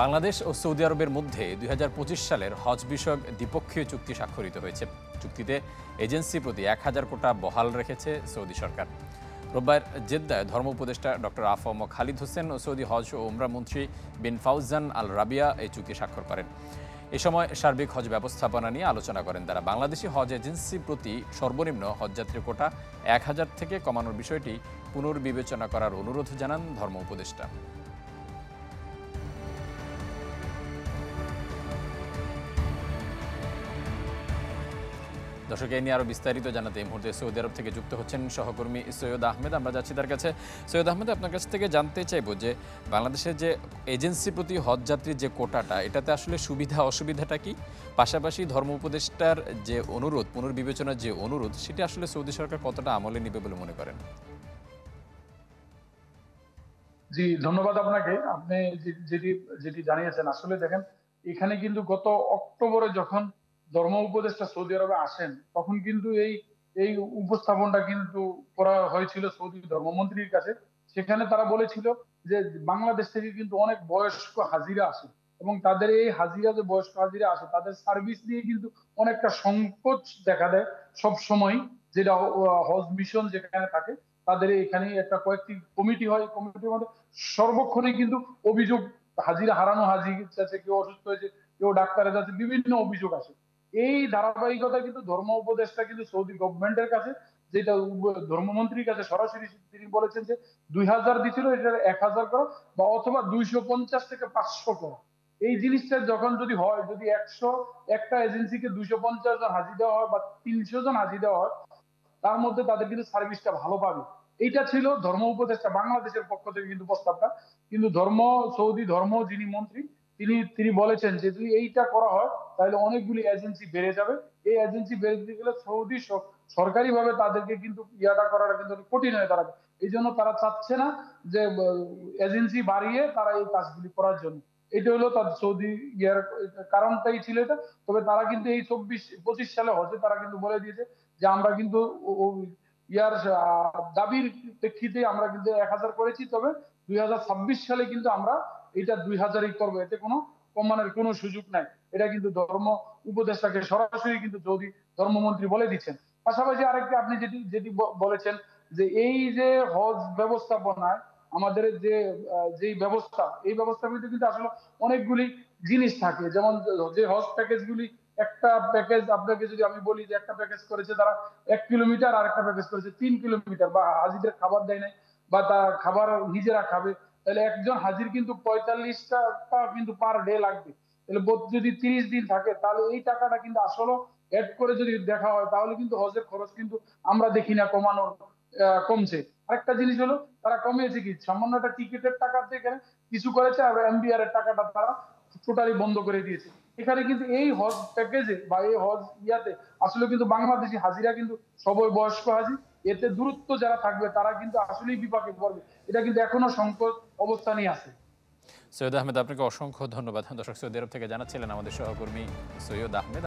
বাংলাদেশ ও Saudi আরবের মধ্যে ২০২৫ সালের হজ বিষয়ক দ্বিপক্ষীয় চুক্তি স্বাক্ষরিত হয়েছে। চুক্তিতে এজেন্সি প্রতি ১,০০০ কোটা বহাল রেখেছে সৌদি সরকার। রোববার জেদ্দায় ধর্ম উপদেষ্টা ডক্টর আফম খালিদ হোসেন ও সৌদি হজ ও উমরা মন্ত্রী বিন ফাউজান আল রাবিয়া এই চুক্তি স্বাক্ষর করেন। এ সময় সার্বিক হজ ব্যবস্থাপনা নিয়ে আলোচনা করেন তারা। বাংলাদেশি হজ এজেন্সি প্রতি সর্বনিম্ন হজযাত্রী কোটা ১,০০০ থেকে কমানোর বিষয়টি পুনর্বিবেচনা করার অনুরোধ জানান ধর্ম উপদেষ্টা। দর্শক, এই নিয়ে আরও বিস্তারিত জানাতে এই মুহূর্তে সৌদি আরব থেকে যুক্ত হচ্ছেন সহকর্মী সৈয়দ আহমেদ। আমরা যাচ্ছি তার কাছে। সৈয়দ আহমেদ, আপনার কাছ থেকে জানতে চাইব যে বাংলাদেশের যে এজেন্সি প্রতি হজযাত্রীর যে কোটাটা, এটাতে আসলে সুবিধা অসুবিধাটা কি? পাশাপাশি ধর্ম উপদেষ্টার যে অনুরোধ, পুনর্বিবেচনার যে অনুরোধ, সেটা আসলে সৌদি সরকার কতটা আমলে নেবে বলে মনে করেন? জি, ধন্যবাদ আপনাকে। আপনি যেটি যেটি জানিয়েছেন, আসলে দেখেন, এখানে কিন্তু গত অক্টোবরে যখন ধর্ম উপদেষ্টা সৌদি আরবে আসেন, তখন কিন্তু এই এই উপস্থাপনটা কিন্তু করা হয়েছিল সৌদি ধর্মমন্ত্রীর কাছে। সেখানে তারা বলেছিল যে বাংলাদেশ থেকে কিন্তু অনেক বয়স্ক হাজিরা আসে এবং তাদের এই হাজিরা, যে বয়স্ক হাজিরা আসে, তাদের সার্ভিস নিয়ে কিন্তু অনেকটা সংকোচ দেখা দেয় সব সময়। যেটা হজ মিশন যেখানে থাকে, তাদের এখানে একটা কয়েকটি কমিটি হয়, কমিটির মধ্যে সর্বক্ষণই কিন্তু অভিযোগ, হাজিরা হারানো, হাজির আছে, কেউ অসুস্থ হয়েছে, কেউ ডাক্তারের কাছে, বিভিন্ন অভিযোগ আসে। এই ধারাবাহিকতা কিন্তু ধর্ম উপদেষ্টা কিন্তু সৌদি গভর্নমেন্টের কাছে, যেটা ধর্মমন্ত্রীর কাছে সরাসরি তিনি বলেছেন যে ২,০০০ দিছিল, এটা ১,০০০ করো, বা অথবা ২৫০ থেকে ৫০০ করো। এই জিনিসটা যখন যদি হয়, যদি একটা এজেন্সিকে ২৫০ জন হাজির দেওয়া হয় বা ৩০০ জন হাজির দেওয়া হয়, তার মধ্যে তাদের কিন্তু সার্ভিসটা ভালো পাবে। এইটা ছিল ধর্ম উপদেষ্টা বাংলাদেশের পক্ষ থেকে কিন্তু প্রস্তাবটা। কিন্তু সৌদি ধর্ম যিনি মন্ত্রী, তিনি বলেছেন যে যদি এইটা করা হয় তাহলে অনেকগুলি এজেন্সি বেড়ে যাবে। এই এজেন্সি বেড়ে দিতে গেলে সৌদি সরকারি ভাবে তাদেরকে কিন্তু ইয়াটা করাটা কিন্তু কঠিন হয়ে দাঁড়াবে। এই জন্য তারা চাচ্ছে না যে এজেন্সি বাড়িয়ে তারা এই কাজগুলি করার জন্য। এটা হলো তার সৌদি ইয়ার কারণটাই ছিল এটা। তবে তারা কিন্তু এই ২৪-২৫ সালে হজে তারা কিন্তু বলে দিয়েছে যে আমরা কিন্তু ইয়ার দাবির প্রেক্ষিতে আমরা কিন্তু ১,০০০ করেছি, তবে ২০২৬ সালে কিন্তু আমরা এটা ২,০০০ই করবো, এতে কোনো কমানোর কোনো সুযোগ নাই। এটা কিন্তু ধর্ম উপদেষ্টাকে সরাসরি কিন্তু সৌদি ধর্মমন্ত্রী বলে দিচ্ছেন। পাশাপাশি আরেকটি আপনি যেটি যেটি বলেছেন যে এই যে হজ ব্যবস্থাপনায় আমাদের যে ব্যবস্থা, এই ব্যবস্থার মধ্যে কিন্তু আসলে অনেকগুলি জিনিস থাকে। যেমন যে হজ প্যাকেজ গুলি, একটা প্যাকেজ আপনাকে যদি আমি বলি যে একটা প্যাকেজ করেছে তারা ১ কিলোমিটার, আর একটা প্যাকেজ করেছে ৩ কিলোমিটার, বা হাজিদের খাবার দেয় নাই, বা তার খাবার নিজেরা খাবে, তাহলে একজন হাজির কিন্তু ৪৫ টাকা কিন্তু পার ডে লাগবে। তাহলে যদি ৩০ দিন থাকে, তাহলে এই টাকাটা কিন্তু আসলে এড করে যদি দেখা হয়, তাহলে কিন্তু হজের খরচ কিন্তু আমরা দেখি না কমছে। আরেকটা জিনিস হলো, তারা কমিয়েছে কি, সামান্য একটা টিকিটের টাকা থেকে কিছু করেছে, আর এমবিআর এর টাকাটা তারা টোটালি বন্ধ করে দিয়েছে। এখানে কিন্তু এই হজ প্যাকেজে বা এই হজ ইয়াতে আসলে কিন্তু বাংলাদেশি হাজিরা কিন্তু সবাই বয়স্ক হাজি, এতে দূরত্ব যারা থাকবে তারা কিন্তু আসলেই বিপাকে পড়বে। এটা কিন্তু এখনো সংকট অবস্থানেই আছে। সৈয়দ আহমেদ, আপনাকে অসংখ্য ধন্যবাদ। দর্শক, সৌদি আরব থেকে জানাচ্ছিলেন আমাদের সহকর্মী সৈয়দ আহমেদ।